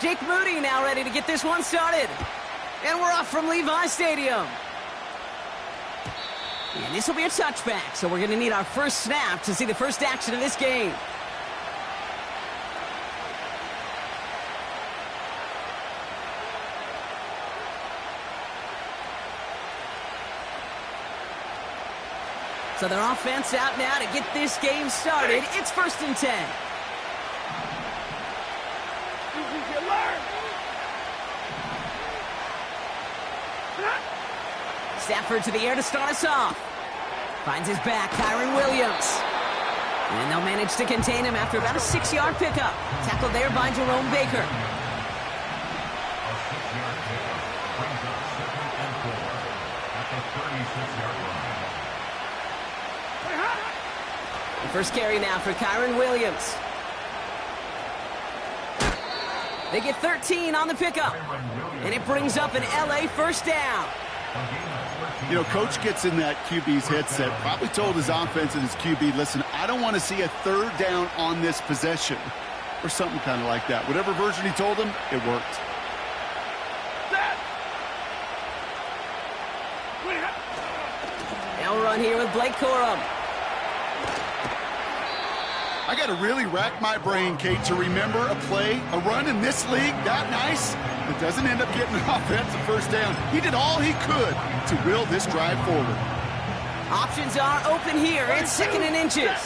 Jake Moody now ready to get this one started. And we're off from Levi Stadium. And this will be a touchback, so we're going to need our first snap to see the first action of this game. So their offense out now to get this game started. It's 1st and 10. Stafford to the air to start us off. Finds his back, Kyron Williams. And they'll manage to contain him after about a 6-yard pickup. Tackled there by Jerome Baker. The first carry now for Kyron Williams. They get 13 on the pickup. And it brings up an LA first down. You know, Coach gets in that QB's headset, probably told his offense and his QB, listen, I don't want to see a 3rd down on this possession. Or something kind of like that. Whatever version he told him, it worked. They'll run here with Blake Corum. I got to really rack my brain, Kate, to remember a play, a run in this league that nice that doesn't end up getting an offensive first down. He did all he could to will this drive forward. Options are open here. It's 2nd and inches.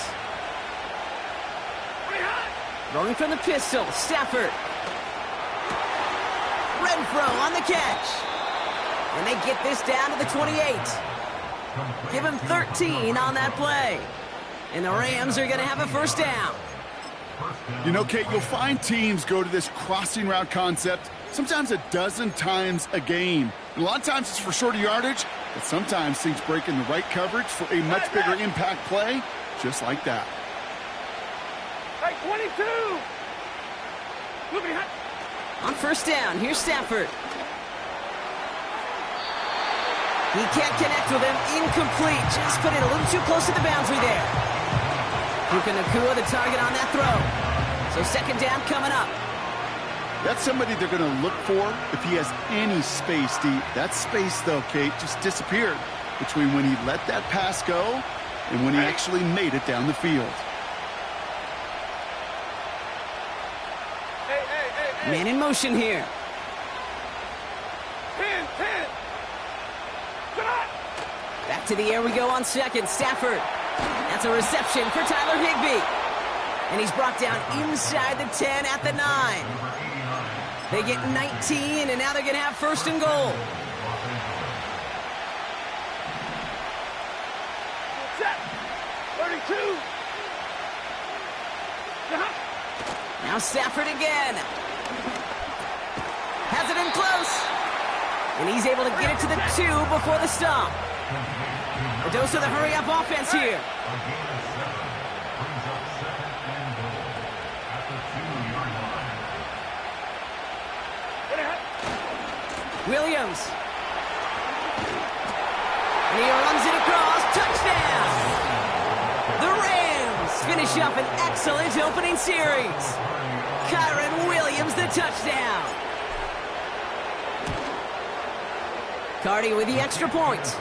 Rolling from the pistol, Stafford. Renfro on the catch. And they get this down to the 28. Give him 13 on that play. And the Rams are going to have a first down. You know, Kate, you'll find teams go to this crossing route concept sometimes a dozen times a game. And a lot of times it's for shorter yardage, but sometimes things break in the right coverage for a much bigger impact play, just like that. Hey, 22! On first down, here's Stafford. He can't connect with him. Incomplete. Just put it a little too close to the boundary there. Puka Nacua the target on that throw. So 2nd down coming up. That's somebody they're going to look for if he has any space deep. That space, though, Kate, just disappeared between when he let that pass go and when he actually made it down the field. Hey. Man in motion here. 10. Back to the air we go on 2nd. Stafford. That's a reception for Tyler Higbee. And he's brought down inside the 10 at the 9. They get 19, and now they're going to have 1st and goal. Set. 32. Now Stafford again. Has it in close. And he's able to get it to the 2 before the stop. A dose of the hurry-up offense here. Williams. And he runs it across. Touchdown! The Rams finish up an excellent opening series. Kyron Williams, the touchdown. Cardi with the extra point.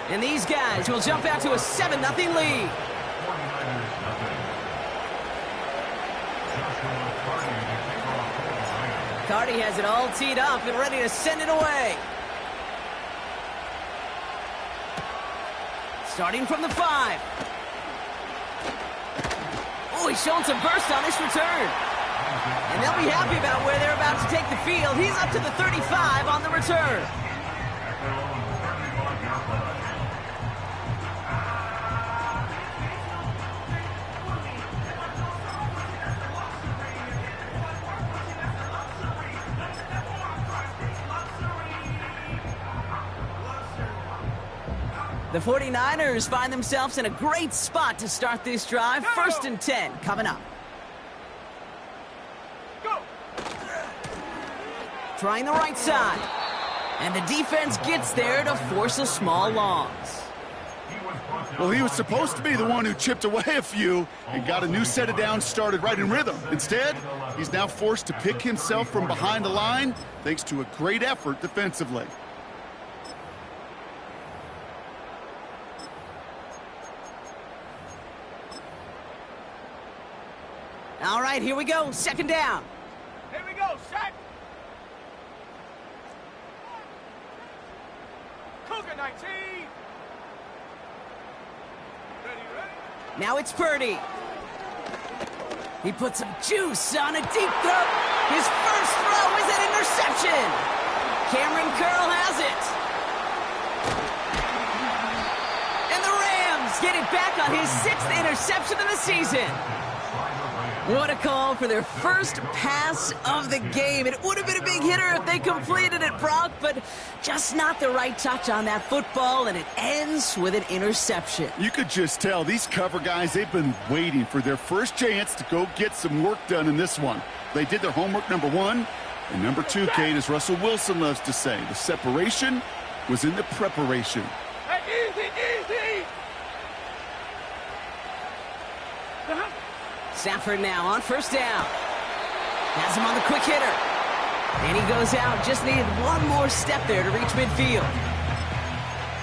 And these guys will jump out to a 7-0 lead. Cardi has it all teed up and ready to send it away. Starting from the 5. Oh, he's showing some burst on this return. And they'll be happy about where they're about to take the field. He's up to the 35 on the return. The 49ers find themselves in a great spot to start this drive. 1st and 10 coming up. Go. Trying the right side. And the defense gets there to force a small loss. Well, he was supposed to be the one who chipped away a few and got a new set of downs started right in rhythm. Instead, he's now forced to pick himself from behind the line thanks to a great effort defensively. All right, here we go. Second down. Here we go, set. Cougar 19. Ready. Now it's Purdy. He puts some juice on a deep throw. His first throw is an interception. Cameron Curl has it. And the Rams get it back on his 6th interception of the season. What a call for their first pass of the game. It would have been a big hitter if they completed it, Brock, but just not the right touch on that football, and it ends with an interception. You could just tell these cover guys, they've been waiting for their first chance to go get some work done in this one. They did their homework, number one. And number two, Kate, as Russell Wilson loves to say, the separation was in the preparation. Hey, easy. Stafford now on first down. Has him on the quick hitter. And he goes out. Just needed one more step there to reach midfield.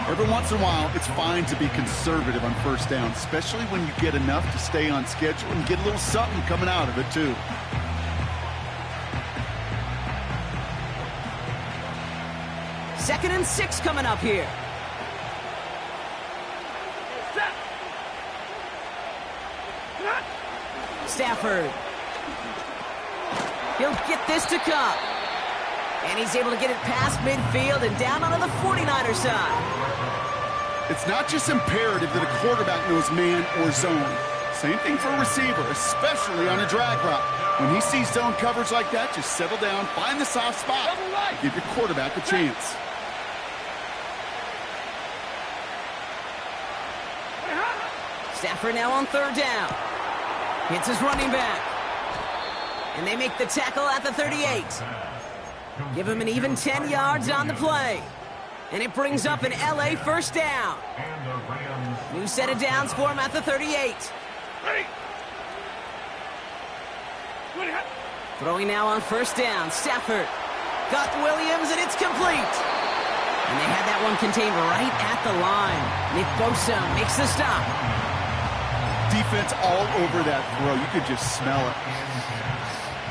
Every once in a while, it's fine to be conservative on first down, especially when you get enough to stay on schedule and get a little something coming out of it, too. Second and 6 coming up here. Set. Stafford. He'll get this to come. And he's able to get it past midfield and down onto the 49er side. It's not just imperative that a quarterback knows man or zone. Same thing for a receiver, especially on a drag route. When he sees zone coverage like that, just settle down, find the soft spot, and give your quarterback a chance. Stafford now on third down. Hits his running back. And they make the tackle at the 38. Give him an even 10 yards on the play. And it brings up an LA first down. New set of downs for him at the 38. Throwing now on first down. Stafford got Williams, and it's complete. And they had that one contained right at the line. Nick Bosa makes the stop. Defense all over that throw. You could just smell it.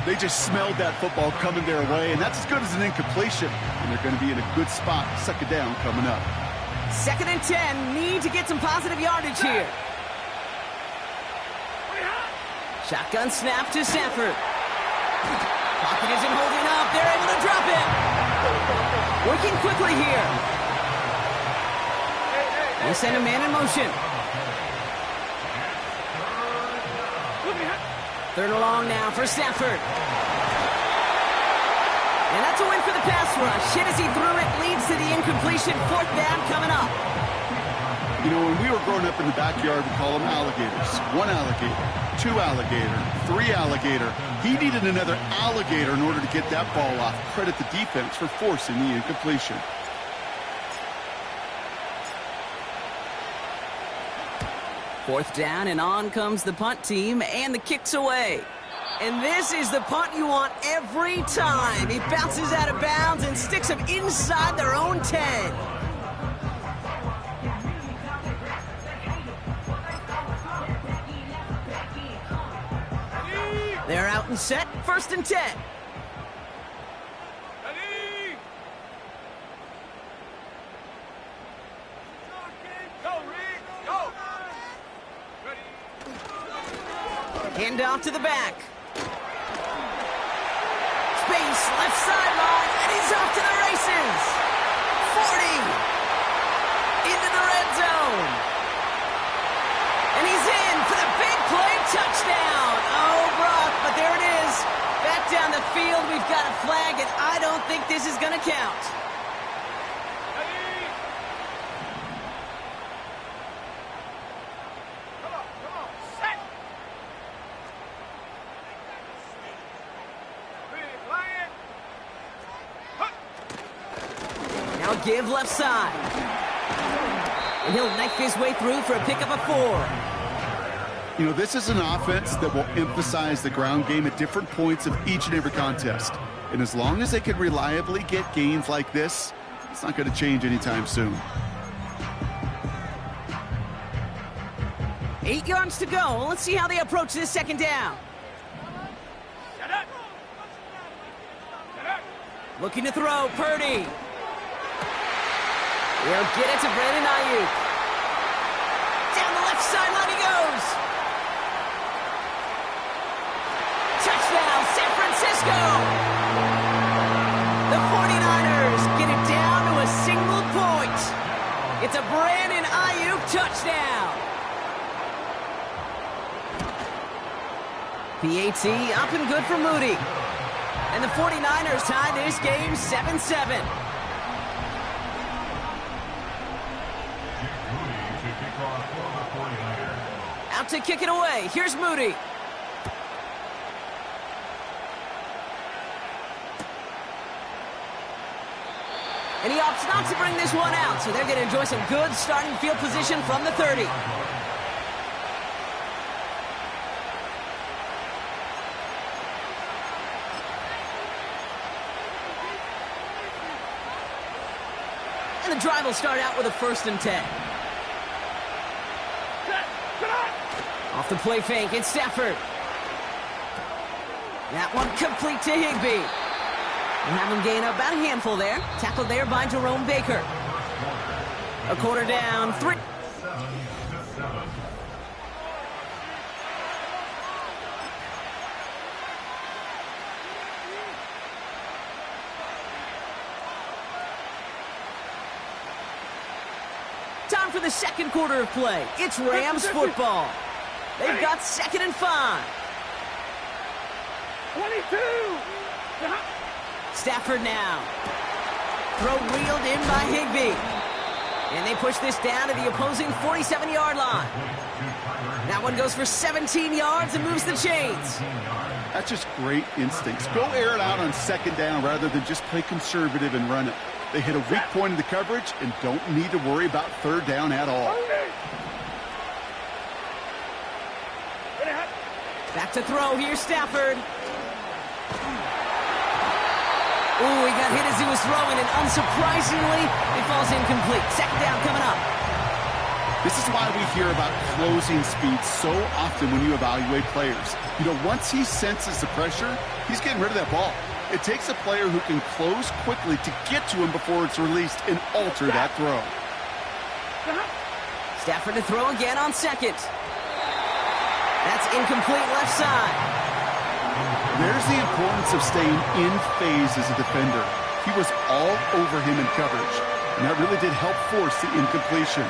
They just smelled that football coming their way, and that's as good as an incompletion. And they're going to be in a good spot. Second down coming up. Second and 10. Need to get some positive yardage here. Shotgun snap to Stafford. Pocket isn't holding up. They're able to drop it. Working quickly here. They send a man in motion. Third and long now for Stafford. And that's a win for the pass rush. Hit as he threw it, leads to the incompletion. Fourth down coming up. You know, when we were growing up in the backyard, we call them alligators. One alligator, two alligator, three alligator. He needed another alligator in order to get that ball off. Credit the defense for forcing the incompletion. Fourth down, and on comes the punt team, and the kick's away. And this is the punt you want every time. It bounces out of bounds and sticks them inside their own 10. They're out and set, first and 10. Hand off to the back. Space, left sideline, and he's off to the races. 40. Into the red zone. And he's in for the big play touchdown. Oh, Brock, but there it is. Back down the field, we've got a flag, and I don't think this is going to count. Give left side. And he'll knife his way through for a pickup of 4. You know, this is an offense that will emphasize the ground game at different points of each and every contest. And as long as they can reliably get gains like this, it's not going to change anytime soon. 8 yards to go. Let's see how they approach this second down. Looking to throw, Purdy. He'll get it to Brandon Ayuk. Down the left sideline he goes. Touchdown, San Francisco. The 49ers get it down to a single point. It's a Brandon Ayuk touchdown. PAT up and good for Moody. And the 49ers tie this game 7-7. Out to kick it away. Here's Moody. And he opts not to bring this one out, so they're going to enjoy some good starting field position from the 30. And the drive will start out with a 1st and 10. Off the play fake, it's Stafford. That one complete to Higbee. We'll have him gain about a handful there. Tackled there by Jerome Baker. A quarter down, 3. Time for the second quarter of play. It's Rams football. They've got 2nd and 5. 22. Stafford now. Throw reeled in by Higbee. And they push this down to the opposing 47-yard line. That one goes for 17 yards and moves the chains. That's just great instincts. Go air it out on 2nd down rather than just play conservative and run it. They hit a weak point in the coverage and don't need to worry about 3rd down at all. Back to throw. Here's Stafford. Ooh, he got hit as he was throwing, and unsurprisingly, it falls incomplete. 2nd down coming up. This is why we hear about closing speed so often when you evaluate players. You know, once he senses the pressure, he's getting rid of that ball. It takes a player who can close quickly to get to him before it's released and alter that throw. Stafford to throw again on 2nd. That's incomplete left side. There's the importance of staying in phase as a defender. He was all over him in coverage, and that really did help force the incompletion.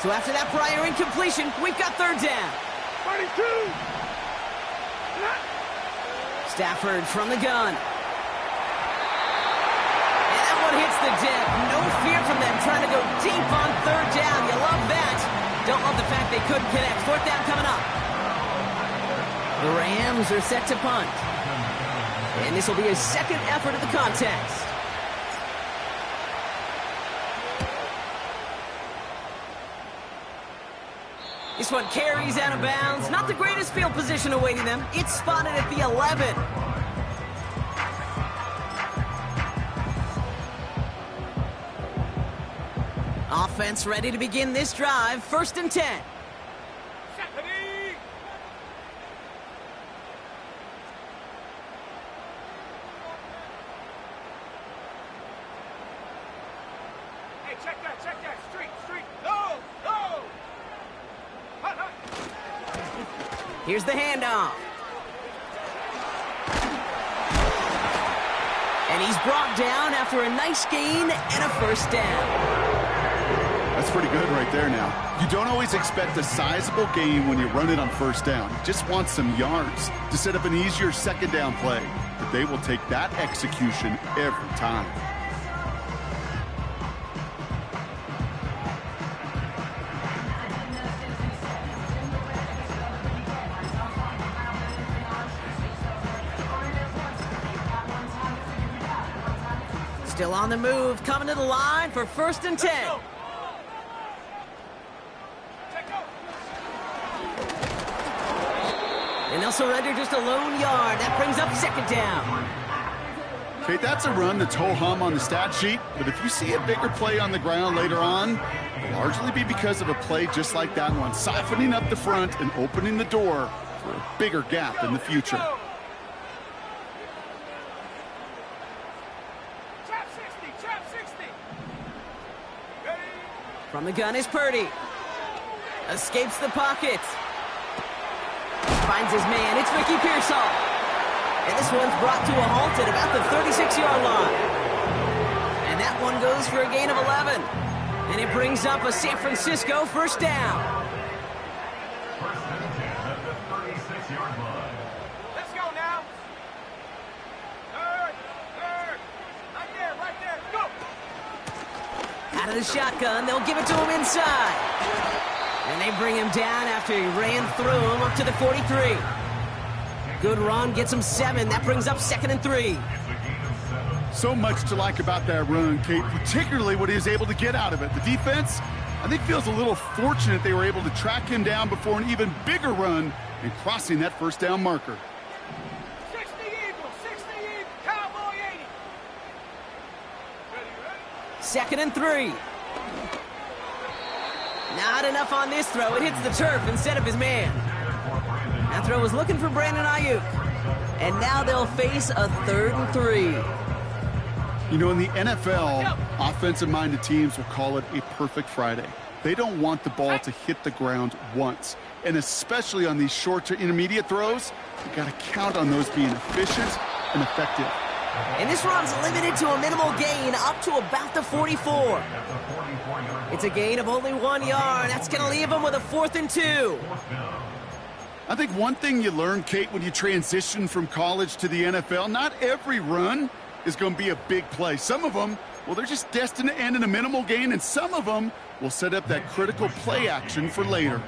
So after that prior incompletion, we've got 3rd down. 32. Stafford from the gun. And that one hits the deck. No fear from them trying to go deep on 3rd down. You love that. Don't love the fact they couldn't connect. 4th down coming up. The Rams are set to punt. And this will be his 2nd effort of the contest. This one carries out of bounds. Not the greatest field position awaiting them. It's spotted at the 11. Offense ready to begin this drive. 1st and 10. Hey, check that. Street. Go. Here's the handoff. And he's brought down after a nice gain and a 1st down. That's pretty good right there now. You don't always expect a sizable gain when you run it on 1st down. You just want some yards to set up an easier 2nd down play. But they will take that execution every time. Still on the move, coming to the line for 1st and 10. And they'll surrender just a lone yard. That brings up 2nd down. Okay, that's a run that's ho-hum on the stat sheet, but if you see a bigger play on the ground later on, it'll largely be because of a play just like that one, softening up the front and opening the door for a bigger gap in the future. Trap 60. From the gun is Purdy. Escapes the pocket. Finds his man. It's Mickey Pearsall. And this one's brought to a halt at about the 36-yard line. And that one goes for a gain of 11. And it brings up a San Francisco 1st down. Let's go now. Third. Right there. Go. Out of the shotgun, they'll give it to him inside. And they bring him down after he ran through him up to the 43. Good run, gets him 7. That brings up 2nd and 3. So much to like about that run, Kate, particularly what he was able to get out of it. The defense, I think, feels a little fortunate they were able to track him down before an even bigger run and crossing that 1st down marker. 60 Eagles, Cowboy 80. Ready? 2nd and 3. Not enough on this throw. It hits the turf instead of his man. That throw was looking for Brandon Ayuk. And now they'll face a 3rd and 3. You know, in the NFL, offensive-minded teams will call it a perfect Friday. They don't want the ball to hit the ground once. And especially on these short to intermediate throws, you got to count on those being efficient and effective. And this run's limited to a minimal gain up to about the 44. It's a gain of only 1 yard. That's going to leave them with a 4th and 2. I think one thing you learn, Kate, when you transition from college to the NFL, not every run is going to be a big play. Some of them, well, they're just destined to end in a minimal gain, and some of them will set up that critical play action for later.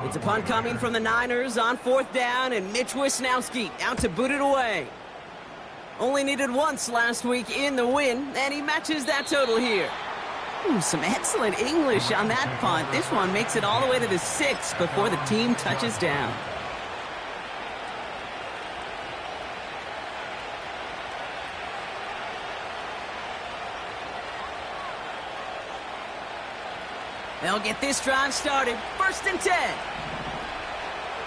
It's a punt coming from the Niners on 4th down, and Mitch Wisnowski out to boot it away. Only needed once last week in the win, and he matches that total here. Ooh, some excellent English on that punt. This one makes it all the way to the 6 before the team touches down. They'll get this drive started. 1st and 10.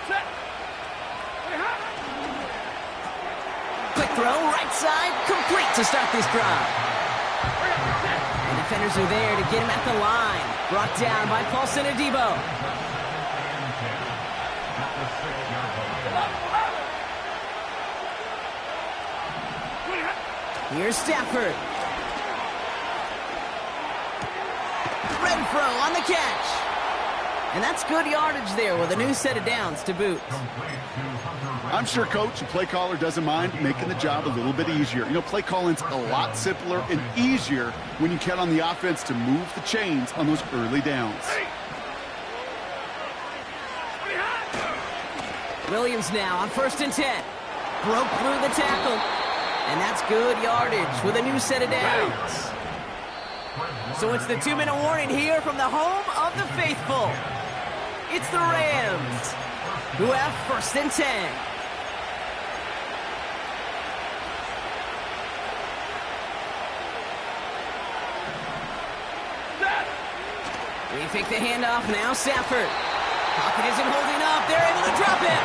Set. Quick throw, right side, complete to start this drive. And defenders are there to get him at the line. Brought down by Paulson Adebo. Here's Stafford. Renfro on the catch. And that's good yardage there with a new set of downs to boot. I'm sure coach and play caller doesn't mind making the job a little bit easier. You know, play calling's a lot simpler and easier when you count on the offense to move the chains on those early downs. Williams now on 1st and 10. Broke through the tackle. And that's good yardage with a new set of downs. So it's the 2-minute warning here from the home of the faithful. It's the Rams, who have 1st and 10. We fake the handoff now, Stafford. Pocket isn't holding up. They're able to drop it.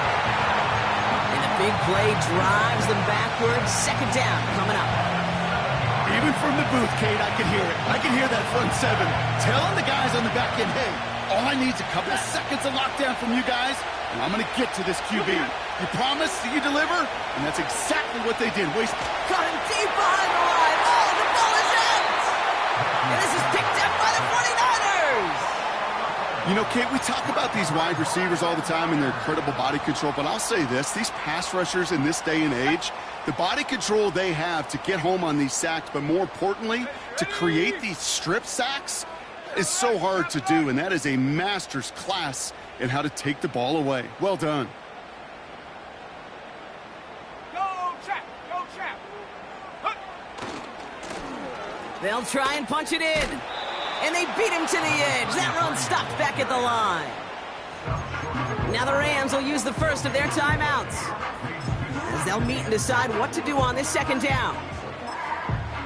And a big play drives them backwards. 2nd down coming up. Even from the booth, Kate, I can hear it. I can hear that front 7 telling the guys on the back end, hey, all I need is a couple of seconds of lockdown from you guys, and I'm going to get to this QB. You promise that you deliver? And that's exactly what they did. Got him deep behind the line. Oh, the ball is out. And this is picked up by the 49ers. You know, Kate, we talk about these wide receivers all the time and their incredible body control, but I'll say this, these pass rushers in this day and age, the body control they have to get home on these sacks, but more importantly, to create these strip sacks is so hard to do, and that is a master's class in how to take the ball away. Well done. Go, Chap. They'll try and punch it in. And they beat him to the edge. That run stopped back at the line. Now the Rams will use the first of their timeouts, as they'll meet and decide what to do on this second down.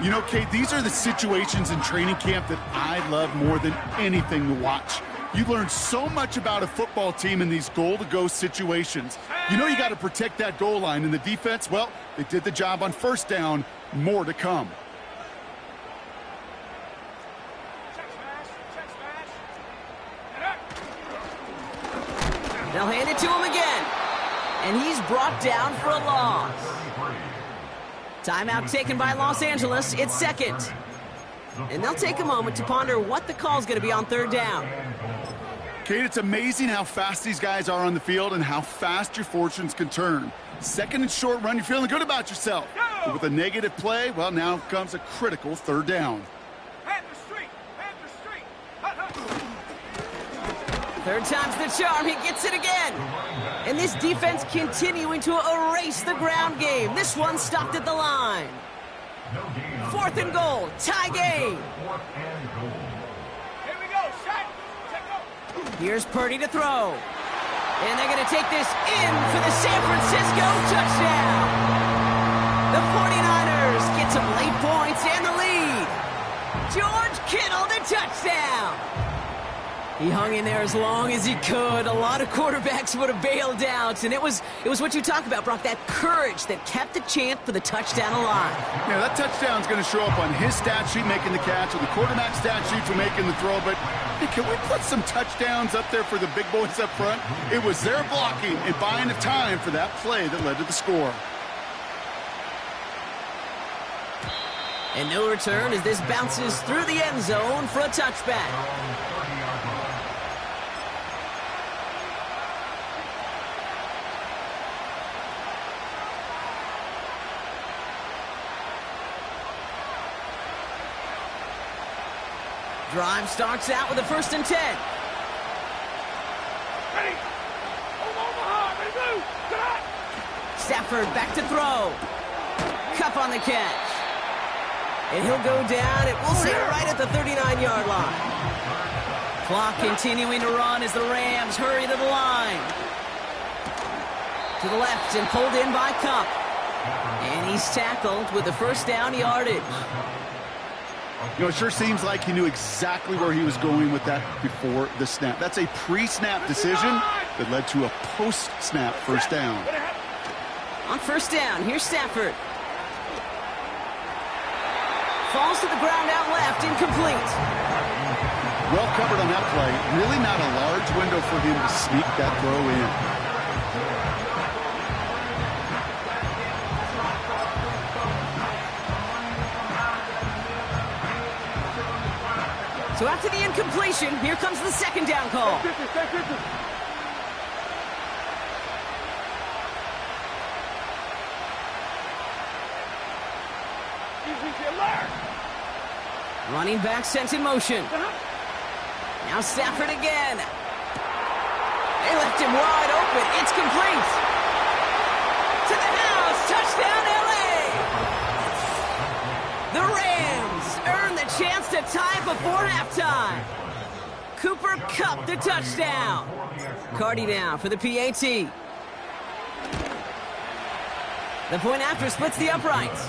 You know, Kate, these are the situations in training camp that I love more than anything to watch. You learn so much about a football team in these goal-to-go situations. You know you got to protect that goal line, and the defense, well, they did the job on first down. More to come. They'll hand it to him again. And he's brought down for a loss. Timeout taken by Los Angeles. It's second. And they'll take a moment to ponder what the call's going to be on third down. Kate, it's amazing how fast these guys are on the field and how fast your fortunes can turn. Second and short run, you're feeling good about yourself. But with a negative play, well, now comes a critical third down. Third time's the charm. He gets it again. And this defense continuing to erase the ground game. This one stopped at the line. Fourth and goal. Tie game. Here we go. Shot. Here's Purdy to throw. And they're going to take this in for the San Francisco touchdown. The 49ers get some late points and the lead. George Kittle, the touchdown. He hung in there as long as he could. A lot of quarterbacks would have bailed out. And it was what you talk about, Brock, that courage that kept the champ for the touchdown alive. Yeah, that touchdown's going to show up on his stat sheet making the catch, or the quarterback stat sheet for making the throw. But hey, can we put some touchdowns up there for the big boys up front? It was their blocking and buying the time for that play that led to the score. And no return as this bounces through the end zone for a touchback. Drive starts out with a 1st and 10. Ready. Omaha. Ready to move. Cut. Stafford back to throw. Cup on the catch. And he'll go down, it will say right at the 39-yard line. Clock continuing to run as the Rams hurry to the line. To the left and pulled in by Cup. And he's tackled with the first down yardage. You know, it sure seems like he knew exactly where he was going with that before the snap. That's a pre-snap decision that led to a post-snap first down. On first down, here's Stafford. Falls to the ground out left, incomplete. Well covered on that play. Really not a large window for him to sneak that throw in. So after the incompletion, here comes the second down call. Running back sent in motion. Now Stafford again. They left him wide open. It's complete. To the house. Touchdown, LA. The Rams earn the chance to tie before halftime. Cooper Kupp the touchdown. Cardi down for the PAT. The point after splits the uprights.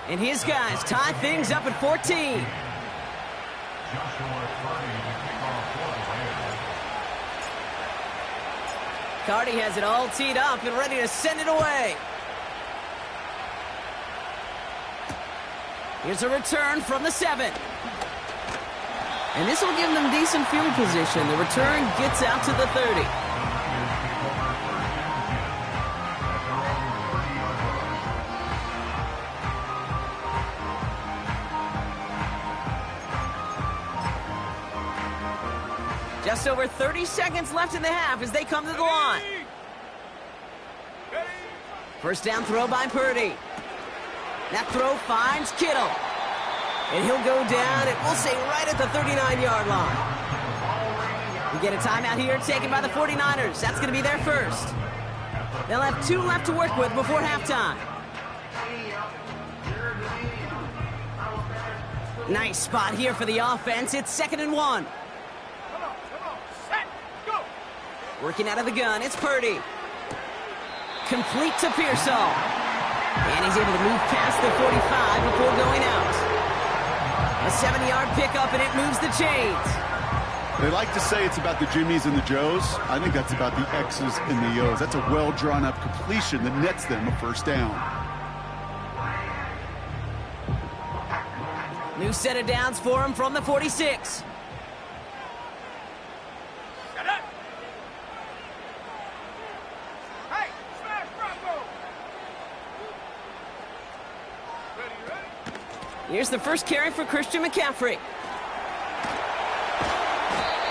And his guys tie things up at 14. Cardi has it all teed up and ready to send it away. Here's a return from the 7. And this will give them decent field position. The return gets out to the 30. Just over 30 seconds left in the half as they come to the line. First down throw by Purdy. That throw finds Kittle. And he'll go down, it will say right at the 39-yard line. We get a timeout here taken by the 49ers. That's going to be their first. They'll have 2 left to work with before halftime. Nice spot here for the offense. It's 2nd and 1. Come on, set, go. Working out of the gun, it's Purdy. Complete to Pearsall. And he's able to move past the 45 before going out. A 70-yard pickup, and it moves the chains. They like to say it's about the Jimmies and the Joes. I think that's about the X's and the O's. That's a well-drawn-up completion that nets them a first down. New set of downs for him from the 46. Set up. Hey, smash Bronco. Ready? Here's the first carry for Christian McCaffrey.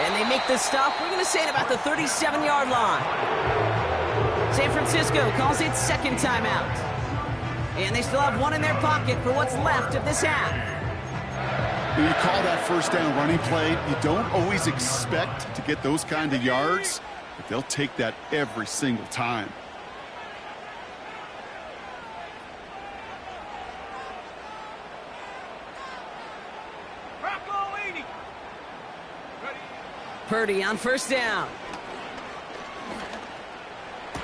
And they make this stop, we're going to say at about the 37-yard line. San Francisco calls it second timeout. And they still have one in their pocket for what's left of this half. When you call that first down running play, you don't always expect to get those kind of yards, but they'll take that every single time. Bronco 80. Ready? Purdy on first down. And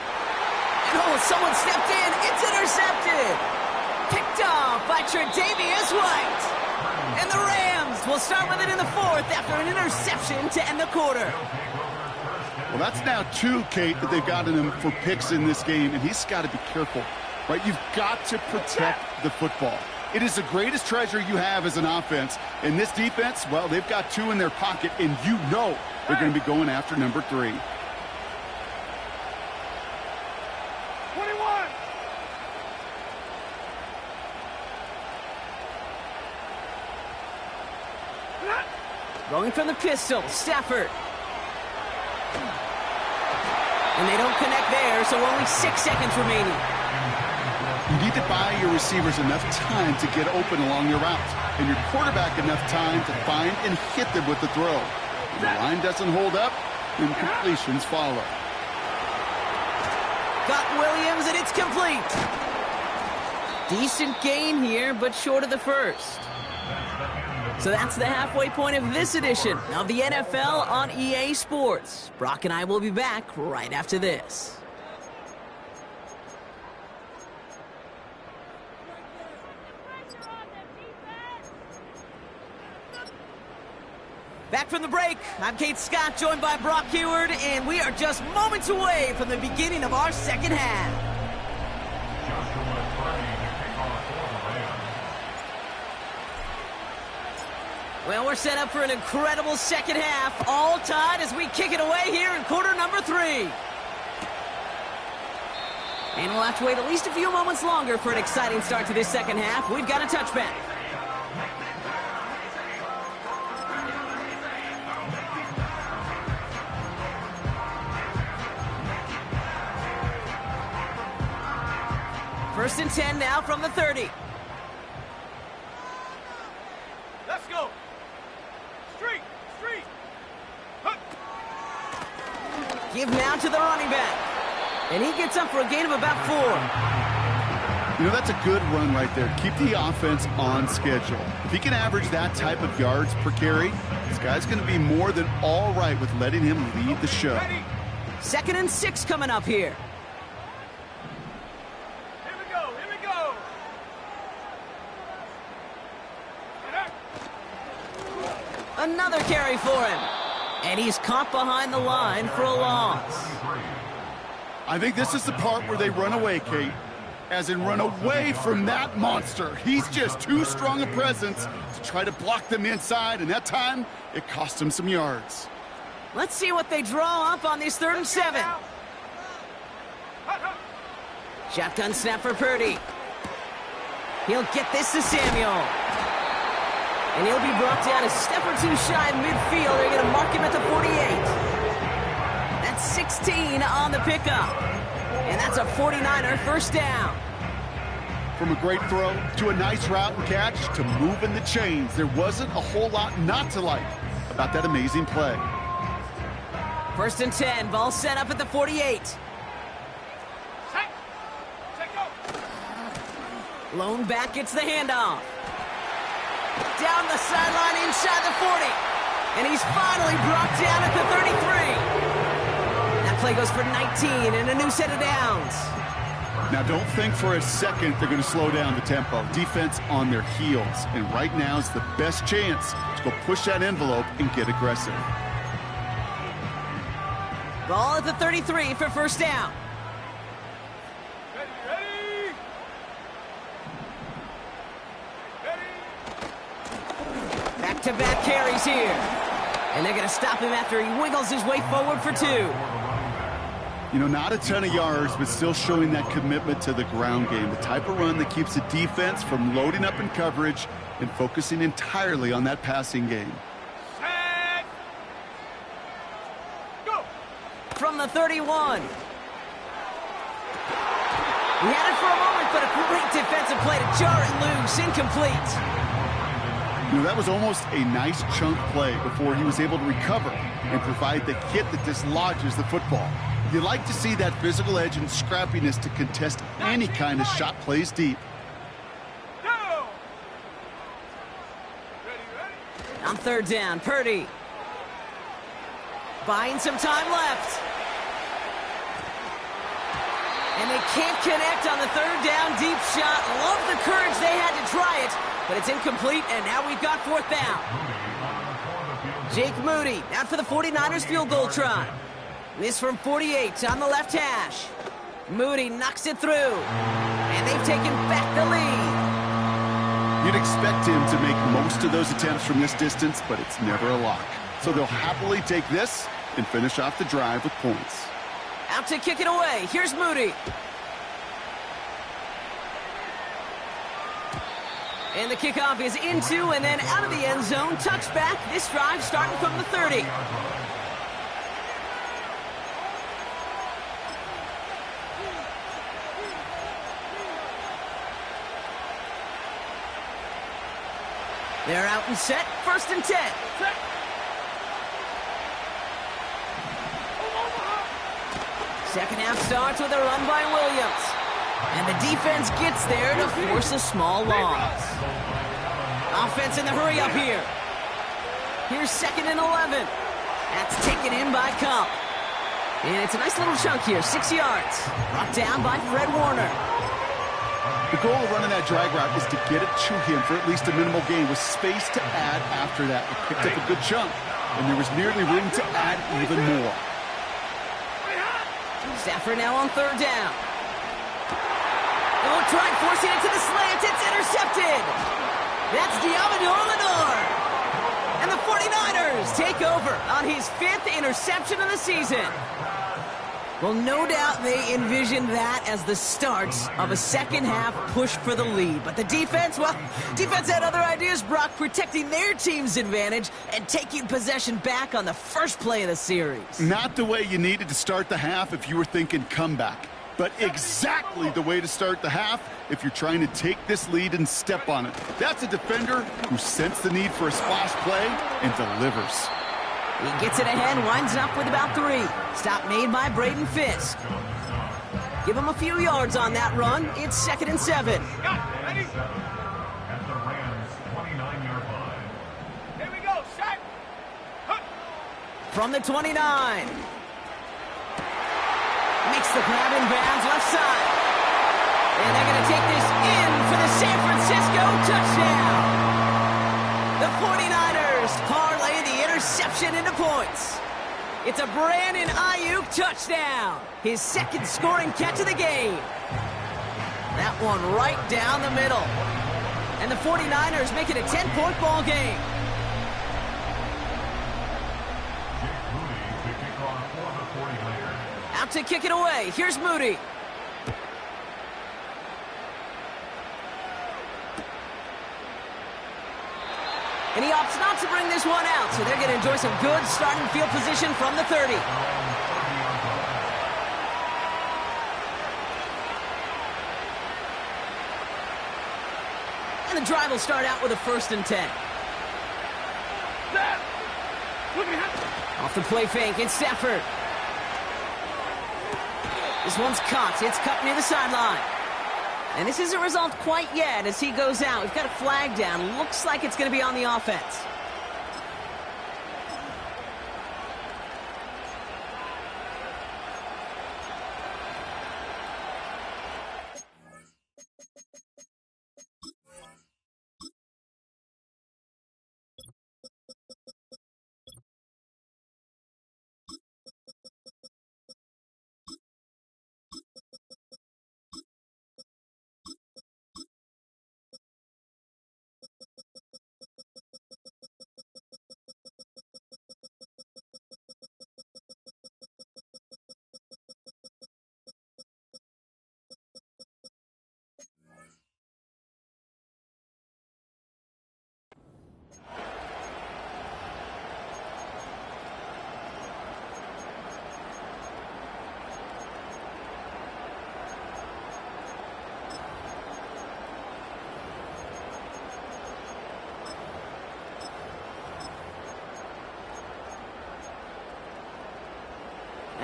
oh, someone stepped in. It's intercepted. Picked off by Tre'Davious White. And the Rams will start with it in the 4th after an interception to end the quarter. Well, that's now 2, Kate, that they've gotten him for picks in this game, and he's got to be careful, right? You've got to protect the football. It is the greatest treasure you have as an offense. And this defense, well, they've got 2 in their pocket, and you know they're going to be going after number 3. 21. Going from the pistol, Stafford. And they don't connect there, so only 6 seconds remaining. You need to buy your receivers enough time to get open along your route, and your quarterback enough time to find and hit them with the throw. If the line doesn't hold up, then completions follow. Got Williams, and it's complete. Decent gain here, but short of the first. So that's the halfway point of this edition of the NFL on EA Sports. Brock and I will be back right after this. Back from the break, I'm Kate Scott, joined by Brock Heward, and we are just moments away from the beginning of our second half. Well, we're set up for an incredible second half, all tied as we kick it away here in quarter number 3. And we'll have to wait at least a few moments longer for an exciting start to this second half. We've got a touchback. First and 10 now from the 30. Let's go. Street. Huh. Give now to the running back. And he gets up for a gain of about 4. You know, that's a good run right there. Keep the offense on schedule. If he can average that type of yards per carry, this guy's going to be more than all right with letting him lead the show. Ready? 2nd and 6 coming up here. Here we go. Another carry for him. And he's caught behind the line for a loss. I think this is the part where they run away, Kate. As in run away from that monster. He's just too strong a presence to try to block them inside, and that time, it cost him some yards. Let's see what they draw up on this 3rd and 7. Shotgun snap for Purdy. He'll get this to Samuel. And he'll be brought down a step or 2 shy of midfield. They're going to mark him at the 48. That's 16 on the pickup. And that's a 49er first down. From a great throw to a nice route and catch to moving the chains, there wasn't a whole lot not to like about that amazing play. 1st and 10, ball set up at the 48. Lone back gets the handoff. Down the sideline inside the 40. And he's finally brought down at the 33. That play goes for 19 and a new set of downs. Now, don't think for a second they're going to slow down the tempo. Defense on their heels. And right now is the best chance to go push that envelope and get aggressive. Ball at the 33 for first down. Back-to-back carries here. And they're going to stop him after he wiggles his way forward for 2. You know, not a ton of yards, but still showing that commitment to the ground game. The type of run that keeps the defense from loading up in coverage and focusing entirely on that passing game. Set. Go. From the 31. He had it for a moment, but a great defensive play to jar it loose. Incomplete. You know, that was almost a nice chunk play before he was able to recover and provide the hit that dislodges the football. You like to see that physical edge and scrappiness to contest any kind of shot plays deep. Go. On third down, Purdy. Buying some time left. And they can't connect on the third down deep shot. Love the courage they had to try it, but it's incomplete, and now we've got fourth down. Jake Moody out for the 49ers field goal try. This from 48 on the left hash. Moody knocks it through, and they've taken back the lead. You'd expect him to make most of those attempts from this distance, but it's never a lock. So they'll happily take this and finish off the drive with points. Out to kick it away. Here's Moody. And the kickoff is into and then out of the end zone. Touchback. This drive starting from the 30. They're out and set. First and 10. Set. Second half starts with a run by Williams. And the defense gets there to force a small loss. Offense in the hurry up here. Here's second and 11. That's taken in by Cup. And it's a nice little chunk here, 6 yards. Brought down by Fred Warner. The goal of running that drag route is to get it to him for at least a minimal gain with space to add after that. He picked up a good chunk, and there was nearly room to add even more. Stafford now on third down. Oh, tried forcing it to the slant. It's intercepted. That's Diamador Lenore. And the 49ers take over on his 5th interception of the season. Well, no doubt they envisioned that as the start of a second half push for the lead. But the defense, well, defense had other ideas, Brock, protecting their team's advantage and taking possession back on the first play of the series. Not the way you needed to start the half if you were thinking comeback, but exactly the way to start the half if you're trying to take this lead and step on it. That's a defender who sensed the need for a splash play and delivers. He gets it ahead, winds up with about 3. Stop made by Braden Fisk. Give him a few yards on that run. It's second and 7. Ready? At the Rams' 29-yard line. Here we go. Set. From the 29. Makes the grab in bounds left side. And they're going to take this in for the San Francisco touchdown. The 49ers parlay the interception into points. It's a Brandon Ayuk touchdown. His second scoring catch of the game. That one right down the middle. And the 49ers make it a 10-point ball game. Out to kick it away. Here's Moody. And he opts not to bring this one out, so they're going to enjoy some good starting field position from the 30. And the drive will start out with a first and 10. Off the play fake, it's Stafford. This one's caught. It's cut near the sideline. And this isn't resolved quite yet as he goes out. We've got a flag down. Looks like it's going to be on the offense.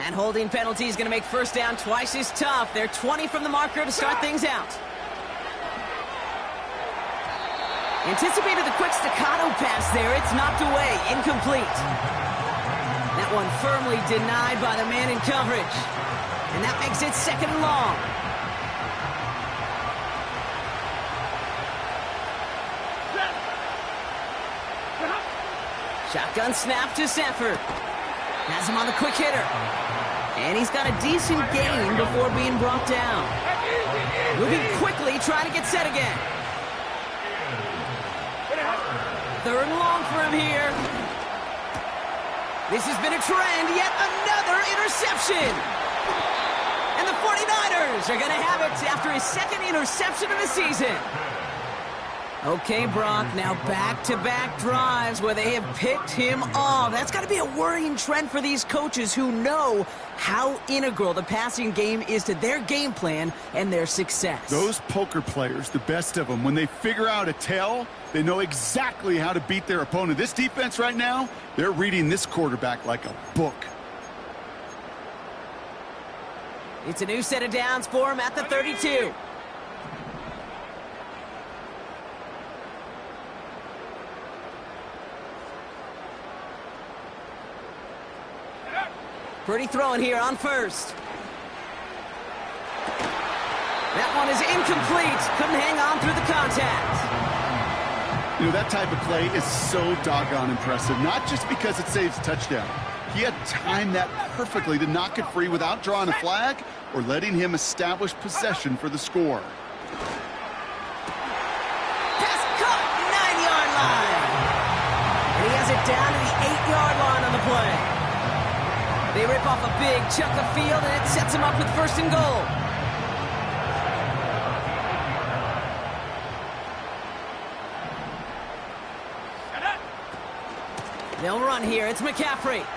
And holding penalty is going to make first down twice as tough. They're 20 from the marker to start things out. Anticipated the quick staccato pass there. It's knocked away. Incomplete. That one firmly denied by the man in coverage. And that makes it second and long. Shotgun snap to Sanford. Has him on the quick hitter. And he's got a decent gain before being brought down. Moving quickly, trying to get set again. Third and long for him here. This has been a trend. Yet another interception. And the 49ers are going to have it after his second interception of the season. Okay, Brock, now back-to-back drives where they have picked him off. That's got to be a worrying trend for these coaches who know how integral the passing game is to their game plan and their success. Those poker players, the best of them, when they figure out a tell, they know exactly how to beat their opponent. This defense right now, they're reading this quarterback like a book. It's a new set of downs for him at the 32. Pretty throwing here on first. That one is incomplete. Couldn't hang on through the contact. You know, that type of play is so doggone impressive, not just because it saves a touchdown. He had timed that perfectly to knock it free without drawing a flag or letting him establish possession for the score. Pass caught, 9-yard line. And he has it down to the 8-yard line on the play. They rip off a big chunk of field, and it sets them up with first and goal. They'll run here. It's McCaffrey. And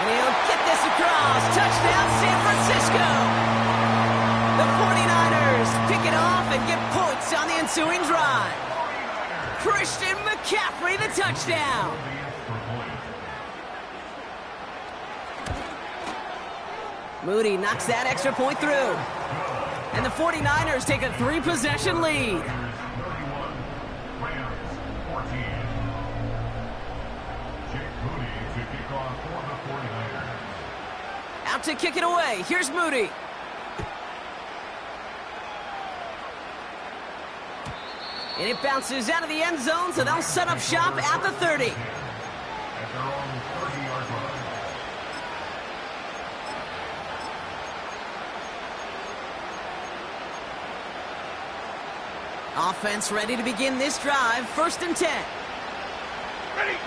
he'll get this across. Touchdown, San Francisco. The 49ers pick it off and get points on the ensuing drive. Christian McCaffrey, the touchdown. Moody knocks that extra point through. And the 49ers take a 3-possession lead. Out to kick it away. Here's Moody. And it bounces out of the end zone, so they'll set up shop at the 30. Offense ready to begin this drive. First and 10. Ready.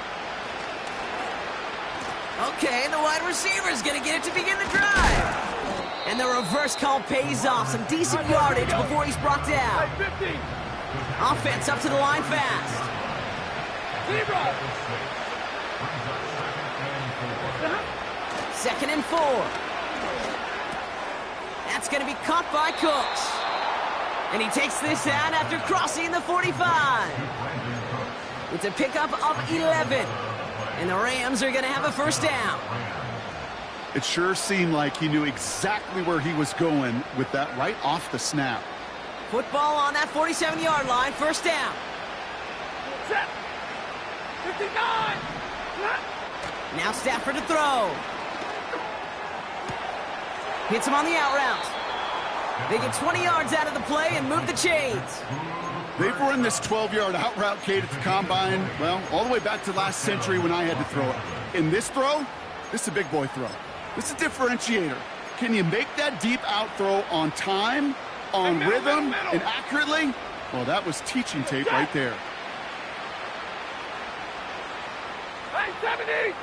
Okay, the wide receiver's going to get it to begin the drive. And the reverse call pays off. Some decent yardage before he's brought down. Offense up to the line fast. Second and 4. That's going to be caught by Cooks. And he takes this out after crossing the 45. It's a pickup of 11. And the Rams are going to have a first down. It sure seemed like he knew exactly where he was going with that right off the snap. Football on that 47-yard line, first down. Set. 59. Now Stafford to throw. Hits him on the out route. They get 20 yards out of the play and move the chains. They've run this 12-yard out route, Kate, at the combine, well, all the way back to last century when I had to throw it. In this throw, this is a big boy throw. This is a differentiator. Can you make that deep out throw on time, on rhythm, and accurately? Well, that was teaching tape right there. Hey, 70.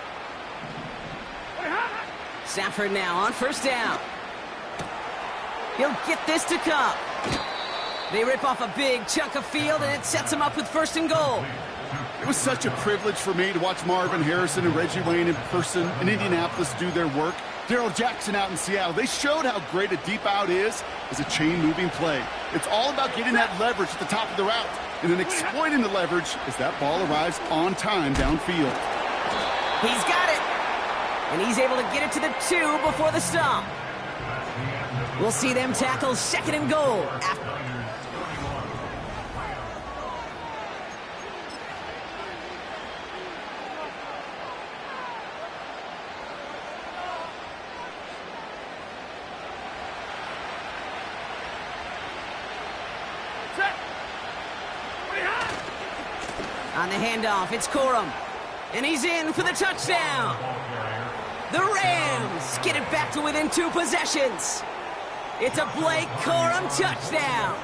Stafford now on first down. He'll get this to Cup. They rip off a big chunk of field, and it sets him up with first and goal. It was such a privilege for me to watch Marvin Harrison and Reggie Wayne in person in Indianapolis do their work. Darrell Jackson out in Seattle. They showed how great a deep out is as a chain-moving play. It's all about getting that leverage at the top of the route and then exploiting the leverage as that ball arrives on time downfield. He's got it. And he's able to get it to the 2 before the stop. We'll see them tackle second and goal. On the handoff, it's Corum. And he's in for the touchdown. The Rams get it back to within 2 possessions. It's a Blake Corum touchdown.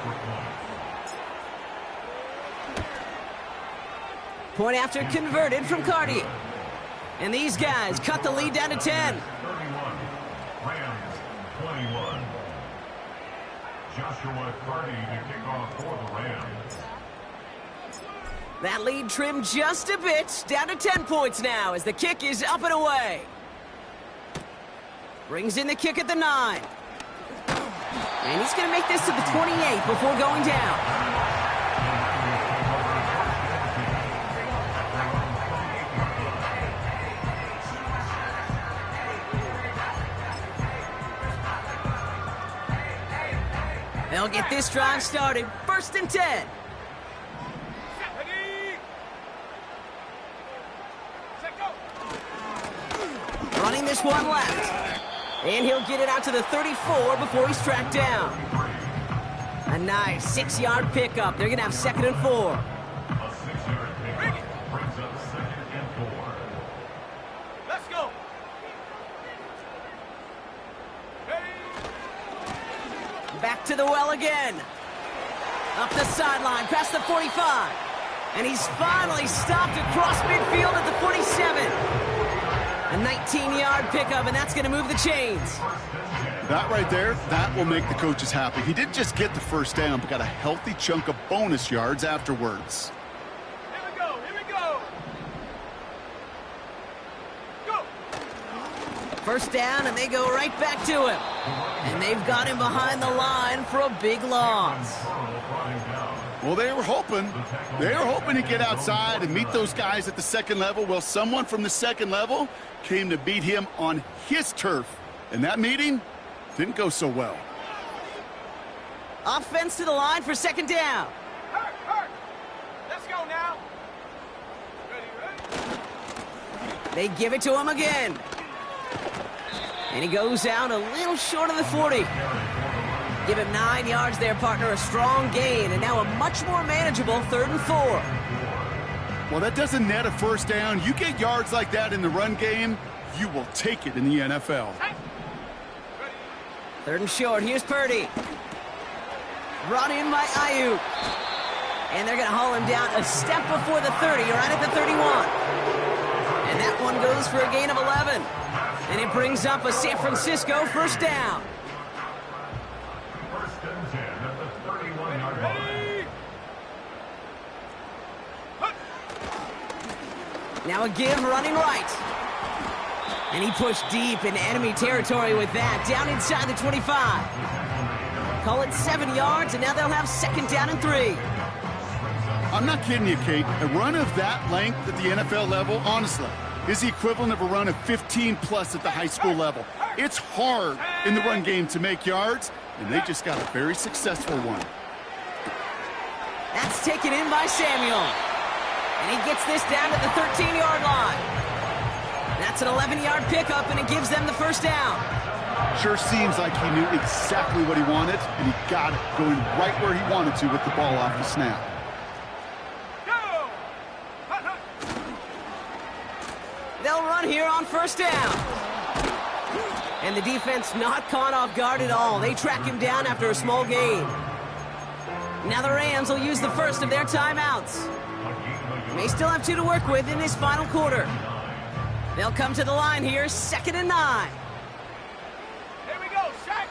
Point after converted from Carty. And these guys cut the lead down to 10. 31. Rams 21. Joshua Carty to kick off for the Rams. That lead trimmed just a bit, down to 10 points now as the kick is up and away. Brings in the kick at the 9. And he's going to make this to the 28 before going down. They'll get this drive started. First and 10. Running this one left. And he'll get it out to the 34 before he's tracked down. A nice 6-yard pickup. They're going to have second and 4. A 6-yard pickup brings up second and 4. Let's go. Back to the well again. Up the sideline, past the 45. And he's finally stopped across midfield at the 47. A 19-yard pickup, and that's going to move the chains. That right there, that will make the coaches happy. He didn't just get the first down, but got a healthy chunk of bonus yards afterwards. Here we go. Here we go. Go. First down, and they go right back to him. And they've got him behind the line for a big loss. Well, they were hoping to get outside and meet those guys at the second level. Well, someone from the second level came to beat him on his turf. And that meeting didn't go so well. Offense to the line for second down. Hurt. Let's go now. Ready. They give it to him again. And he goes out a little short of the 40. Give him 9 yards there, partner. A strong gain, and now a much more manageable third and 4. Well, that doesn't net a first down. You get yards like that in the run game, you will take it in the NFL. Third and short. Here's Purdy. Brought in by Ayuk. And they're going to haul him down a step before the 30, right at the 31. And that one goes for a gain of 11. And it brings up a San Francisco first down. First and 10 at the 31-yard line. Now a give running right. And he pushed deep into enemy territory with that, down inside the 25. Call it 7 yards, and now they'll have second down and 3. I'm not kidding you, Kate. A run of that length at the NFL level, honestly, is the equivalent of a run of 15+ at the high school level. It's hard in the run game to make yards, and they just got a very successful one. That's taken in by Samuel. And he gets this down to the 13-yard line. That's an 11-yard pickup, and it gives them the first down. Sure seems like he knew exactly what he wanted, and he got it going right where he wanted to with the ball off the snap. They'll run here on first down. And the defense not caught off guard at all. They track him down after a small gain. Now the Rams will use the first of their timeouts. They still have 2 to work with in this final quarter. They'll come to the line here, 2nd and 9. Here we go, Shaq.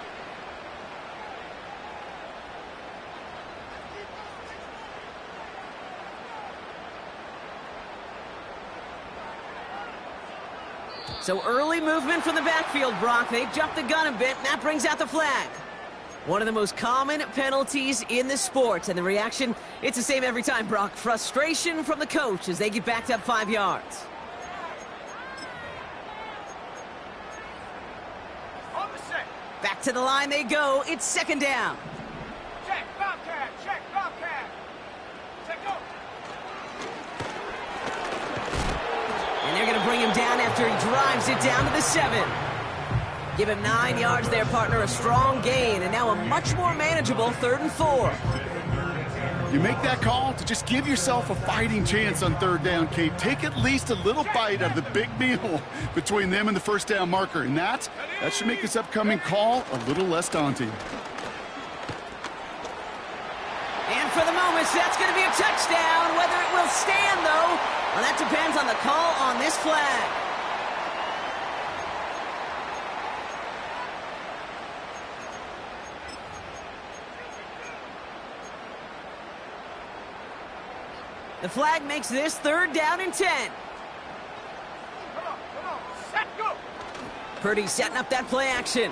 So early movement from the backfield, Brock. They've jumped the gun a bit, and that brings out the flag. One of the most common penalties in the sport, and the reaction, it's the same every time, Brock. Frustration from the coach as they get backed up 5 yards. On the set. Back to the line they go. It's 2nd down. Check, Bobcat. Check, Bobcat. Check, go. And they're going to bring him down after he drives it down to the 7. Give him 9 yards there, partner. A strong gain, and now a much more manageable 3rd and 4. You make that call to just give yourself a fighting chance on 3rd down, Kate. Take at least a little bite of the big meal between them and the first down marker, and that should make this upcoming call a little less daunting. And for the moment, that's going to be a touchdown. Whether it will stand, though, well, that depends on the call on this flag. The flag makes this 3rd down and 10. Come on. Set, go. Purdy setting up that play action.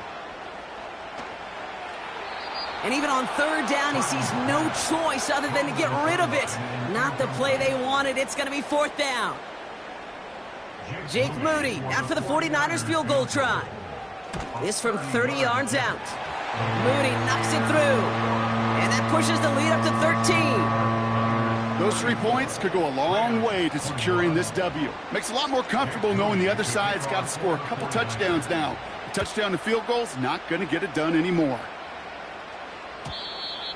And even on 3rd down, he sees no choice other than to get rid of it. Not the play they wanted. It's going to be 4th down. Jake Moody out for the 49ers field goal try. This from 30 yards out. Moody knocks it through. And that pushes the lead up to 13. Those 3 points could go a long way to securing this W. Makes it a lot more comfortable knowing the other side's got to score a couple touchdowns now. A touchdown to field goal's not going to get it done anymore.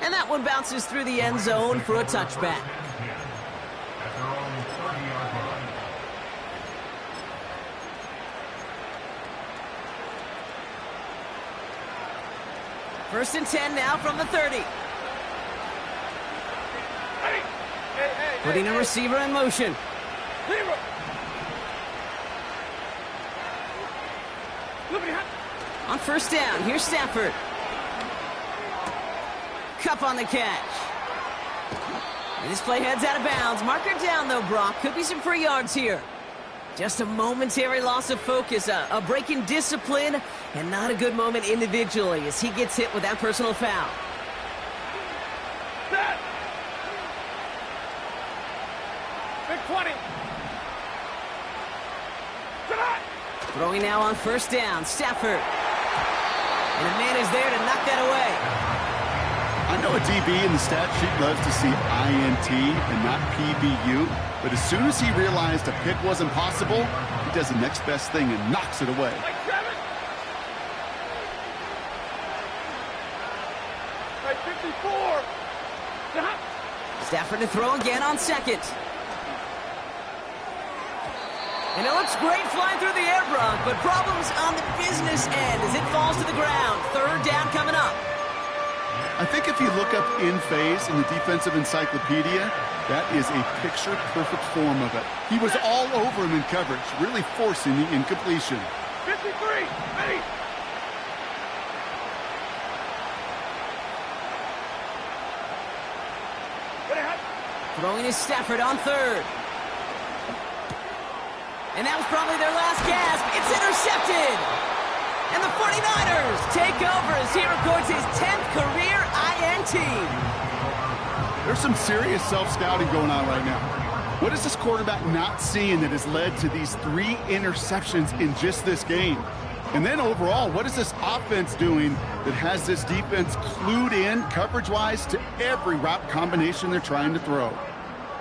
And that one bounces through the end zone for a touchback. First and 10 now from the 30. Putting a receiver in motion. On first down, here's Stafford. Cup on the catch. And this play heads out of bounds. Marker down, though, Brock. Could be some free yards here. Just a momentary loss of focus, a break in discipline, and not a good moment individually as he gets hit with that personal foul. Big 20. Throwing now on first down, Stafford. And a man is there to knock that away. I know a DB in the stat sheet loves to see INT and not PBU, but as soon as he realized a pick wasn't possible, he does the next best thing and knocks it away. Right, 54. Stafford to throw again on 2nd. And it looks great flying through the air, Brock, but problems on the business end as it falls to the ground. 3rd down coming up. I think if you look up in phase in the defensive encyclopedia, that is a picture-perfect form of it. He was all over him in coverage, really forcing the incompletion. 53, ready. Throwing is Stafford on 3rd. And that was probably their last gasp. It's intercepted. And the 49ers take over as he records his 10th career INT. There's some serious self-scouting going on right now. What is this quarterback not seeing that has led to these 3 interceptions in just this game? And then overall, what is this offense doing that has this defense clued in coverage-wise to every route combination they're trying to throw?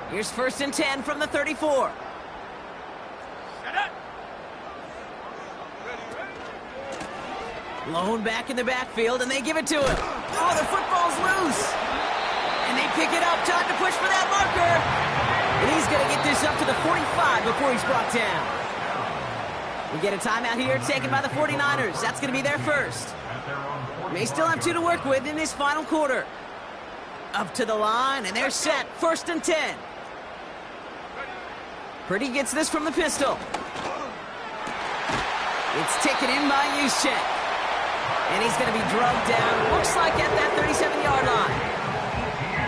Here's 1st and 10 from the 34. Lone back in the backfield, and they give it to him. Oh, the football's loose. And they pick it up. Time to push for that marker. And he's going to get this up to the 45 before he's brought down. We get a timeout here taken by the 49ers. That's going to be their first. They still have 2 to work with in this final quarter. Up to the line, and they're set. 1st and 10. Purdy gets this from the pistol. It's taken in by Juszczyk. And he's going to be drugged down, looks like at that 37-yard line.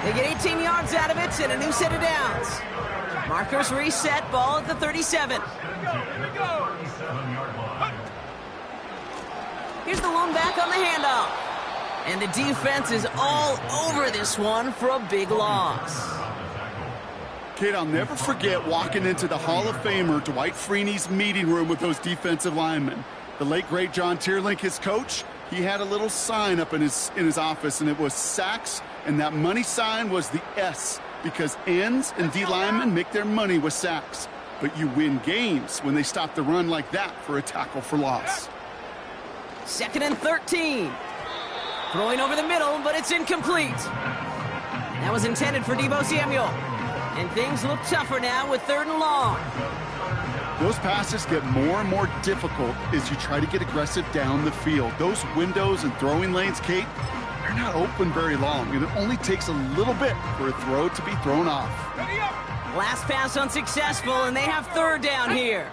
They get 18 yards out of it and a new set of downs. Markers reset, ball at the 37. Here's the lone back on the handoff. And the defense is all over this one for a big loss. Kate, I'll never forget walking into the Hall of Famer Dwight Freeney's meeting room with those defensive linemen. The late, great John Tierlink, his coach, he had a little sign up in his office, and it was sacks, and that money sign was the S, because ends and D linemen make their money with sacks. But you win games when they stop the run like that for a tackle for loss. 2nd and 13. Throwing over the middle, but it's incomplete. That was intended for Deebo Samuel. And things look tougher now with 3rd and long. Those passes get more and more difficult as you try to get aggressive down the field. Those windows and throwing lanes, Kate, they're not open very long, and it only takes a little bit for a throw to be thrown off. Last pass unsuccessful, and they have 3rd down here.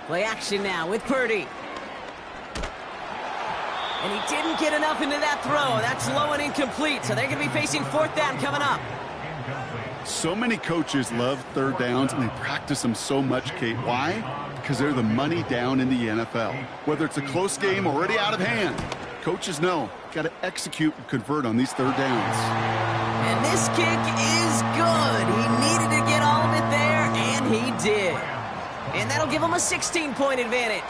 Play action now with Purdy. And he didn't get enough into that throw. That's low and incomplete, so they're going to be facing 4th down coming up. So many coaches love 3rd downs, and they practice them so much, Kate. Why? Because they're the money down in the NFL. Whether it's a close game already out of hand, coaches know, got to execute and convert on these 3rd downs. And this kick is good. He needed to get all of it there, and he did. And that'll give him a 16-point advantage.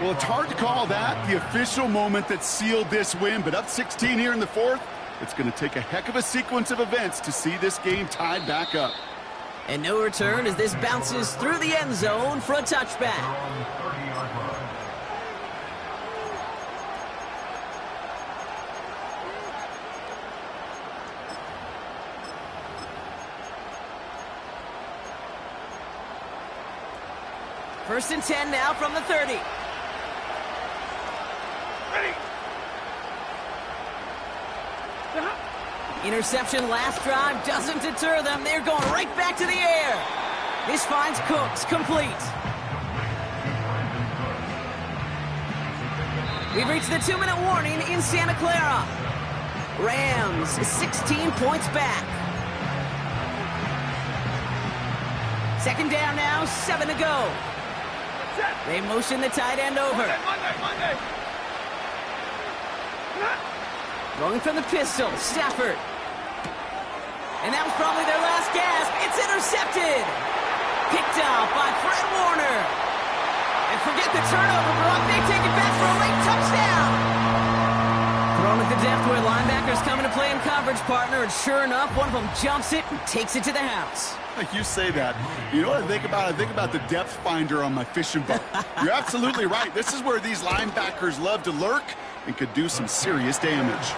Well, it's hard to call that the official moment that sealed this win, but up 16 here in the 4th, it's going to take a heck of a sequence of events to see this game tied back up. And no return as this bounces through the end zone for a touchback. First and 10 now from the 30. Ready. Interception last drive doesn't deter them. They're going right back to the air. This finds Cooks complete. We've reached the 2-minute warning in Santa Clara. Rams 16 points back. 2nd down now, 7 to go. They motion the tight end over. Monday. Throwing from the pistol, Stafford. And that was probably their last gasp. It's intercepted. Picked out by Fred Warner. And forget the turnover, Brock. They take it back for a late touchdown. Thrown at the depth where linebackers coming to play in coverage, partner. And sure enough, one of them jumps it and takes it to the house. You say that. You know what I think about? I think about the depth finder on my fishing boat. You're absolutely right. This is where these linebackers love to lurk and could do some serious damage.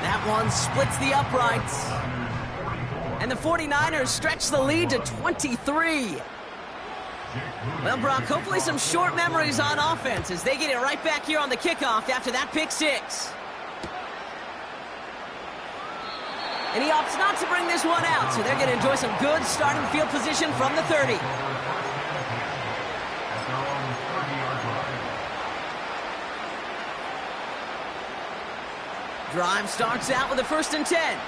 That one splits the uprights. And the 49ers stretch the lead to 23. Well, Brock, hopefully some short memories on offense as they get it right back here on the kickoff after that pick 6. And he opts not to bring this one out, so they're going to enjoy some good starting field position from the 30. Drive starts out with a 1st and 10.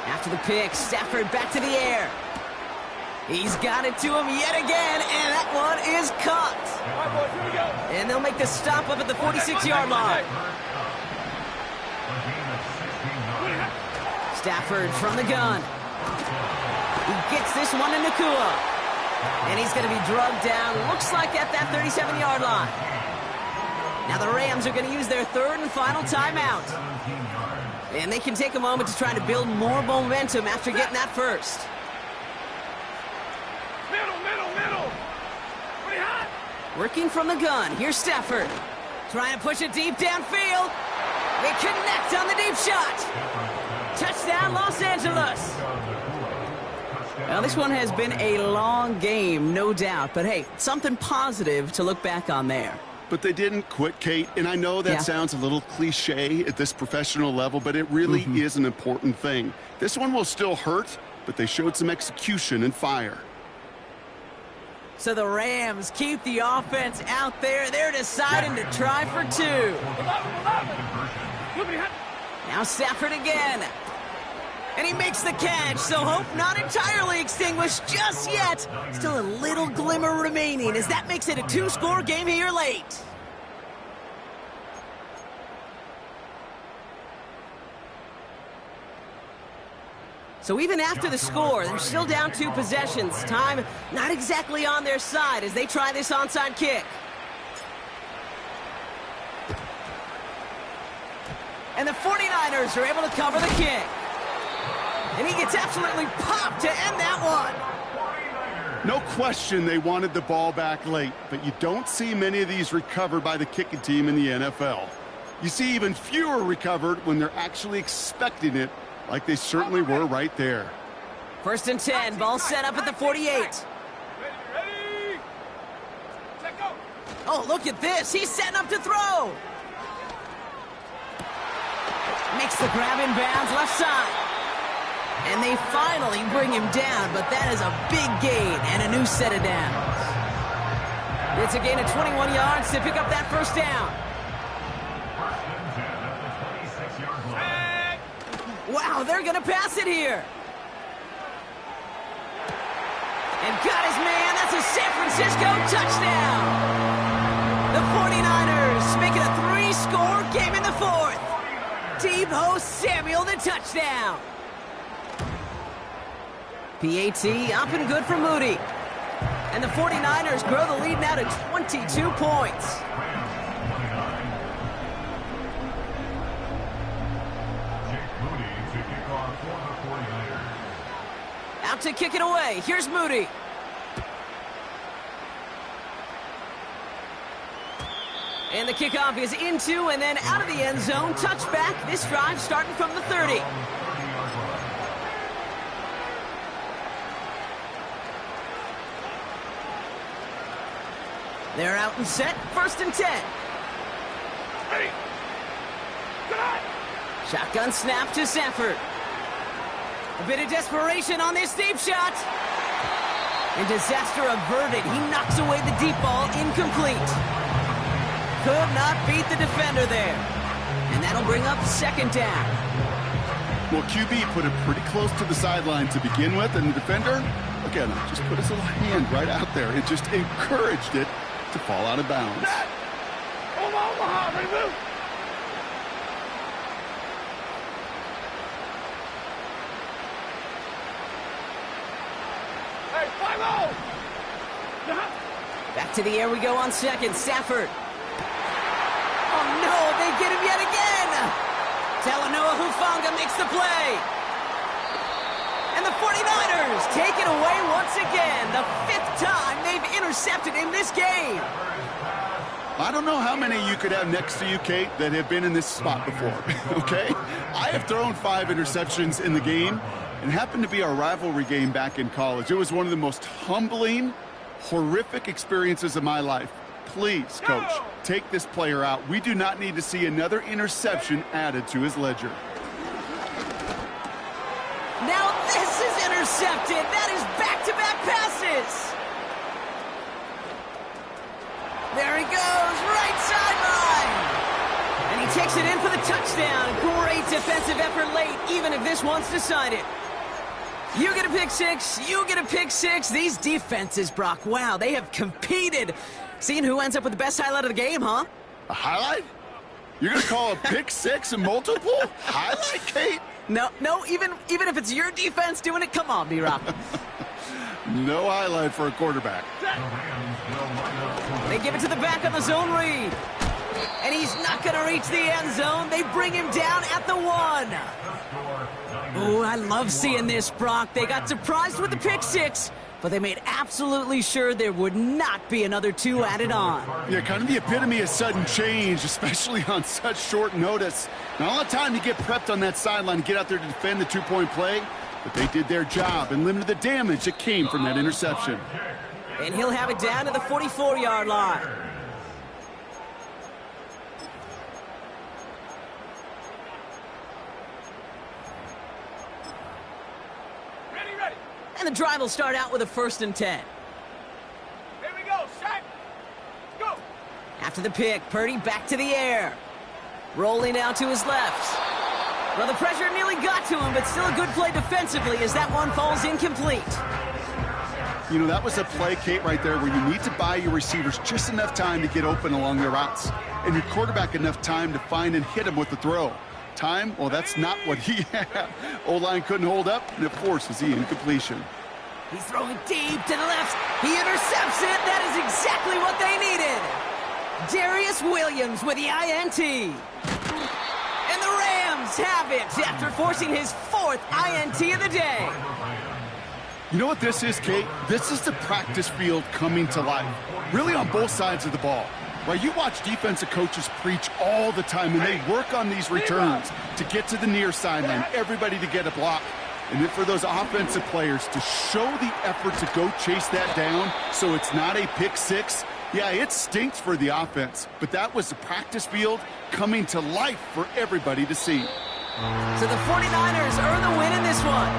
After the pick, Stafford back to the air. He's got it to him yet again, and that one is caught. All right, boys, here we go. And they'll make the stop up at the 46-yard line. Stafford from the gun. He gets this one to Nakua. And he's going to be drugged down, looks like at that 37-yard line. Now the Rams are going to use their third and final timeout. And they can take a moment to try to build more momentum after getting that first. Middle. Pretty hot. Working from the gun, here's Stafford. Trying to push it deep downfield. They connect on the deep shot. Touchdown, Los Angeles. Well, this one has been a long game, no doubt. But, hey, something positive to look back on there. But they didn't quit, Kate. And I know that sounds a little cliche at this professional level, but it really is an important thing. This one will still hurt, but they showed some execution and fire. So the Rams keep the offense out there. They're deciding to try for two. Now Stafford again. And he makes the catch, so hope not entirely extinguished just yet. Still a little glimmer remaining as that makes it a two-score game here late. So even after the score, they're still down 2 possessions. Time not exactly on their side as they try this onside kick. And the 49ers are able to cover the kick. And he gets absolutely popped to end that one. No question they wanted the ball back late, but you don't see many of these recovered by the kicking team in the NFL. You see even fewer recovered when they're actually expecting it, like they certainly were right there. 1st and 10, ball set up at the 48. Ready. Set go. Oh, look at this. He's setting up to throw. Makes the grab in bounds left side. And they finally bring him down, but that is a big gain and a new set of downs. It's a gain of 21 yards to pick up that first down. Wow, they're going to pass it here. And got his man. That's a San Francisco touchdown. The 49ers make it a 3-score game in the 4th. Deebo Samuel, the touchdown. PAT up and good for Moody. And the 49ers grow the lead now to 22 points. Out to kick it away. Here's Moody. And the kickoff is into and then out of the end zone. Touchback. This drive starting from the 30. They're out and set. 1st and 10. Ready. Good eye. Shotgun snap to Stafford. A bit of desperation on this deep shot. And disaster averted. He knocks away the deep ball. Incomplete. Could not beat the defender there. And that'll bring up 2nd down. Well, QB put it pretty close to the sideline to begin with, and the defender, again, just put his little hand right out there. It just encouraged it to fall out of bounds. Omaha, ready, move. Hey, 5-0. Back to the air we go on 2nd. Stafford. Oh, no, they get him yet again. Talanoa Hufanga makes the play. And the 49ers take it away once again. The 5th time they've intercepted in this game. I don't know how many you could have next to you, Kate, that have been in this spot before, okay? I have thrown 5 interceptions in the game, and happened to be our rivalry game back in college. It was one of the most humbling, horrific experiences of my life. Please, Coach, take this player out. We do not need to see another interception added to his ledger. Now this is intercepted. That is back-to-back passes. There he goes, right sideline. And he takes it in for the touchdown. Great defensive effort late, even if this one's decided. You get a pick six, you get a pick six. These defenses, Brock, wow, they have competed. Seeing who ends up with the best highlight of the game, huh? A highlight? You're going to call a pick six and multiple? Highlight, Kate? No, even if it's your defense doing it, come on, B-Rock. No highlight for a quarterback. They give it to the back on the zone read. And he's not going to reach the end zone. They bring him down at the 1. Oh, I love seeing this, Brock. They got surprised with the pick six, but they made absolutely sure there would not be another 2 added on. Yeah, kind of the epitome of sudden change, especially on such short notice. Not a lot of time to get prepped on that sideline and get out there to defend the 2-point play, but they did their job and limited the damage that came from that interception. And he'll have it down to the 44-yard line. Ready. And the drive will start out with a 1st and 10. Here we go, Shaq. Go. After the pick, Purdy back to the air. Rolling out to his left. Well, the pressure nearly got to him, but still a good play defensively as that one falls incomplete. You know, that was a play, Kate, right there where you need to buy your receivers just enough time to get open along their routes, and your quarterback enough time to find and hit him with the throw. Time? Well, that's not what he had. O-line couldn't hold up, and it forces the incompletion. He's throwing deep to the left. He intercepts it. That is exactly what they needed. Darius Williams with the INT. And the Rams have it after forcing his 4th INT of the day. You know what this is, Kate? This is the practice field coming to life, really on both sides of the ball. Right, you watch defensive coaches preach all the time, and they work on these returns to get to the near sideline, everybody to get a block. And then for those offensive players to show the effort to go chase that down so it's not a pick six, yeah, it stinks for the offense. But that was the practice field coming to life for everybody to see. So the 49ers earn the win in this one.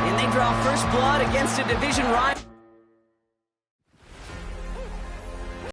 And they draw first blood against a division rival.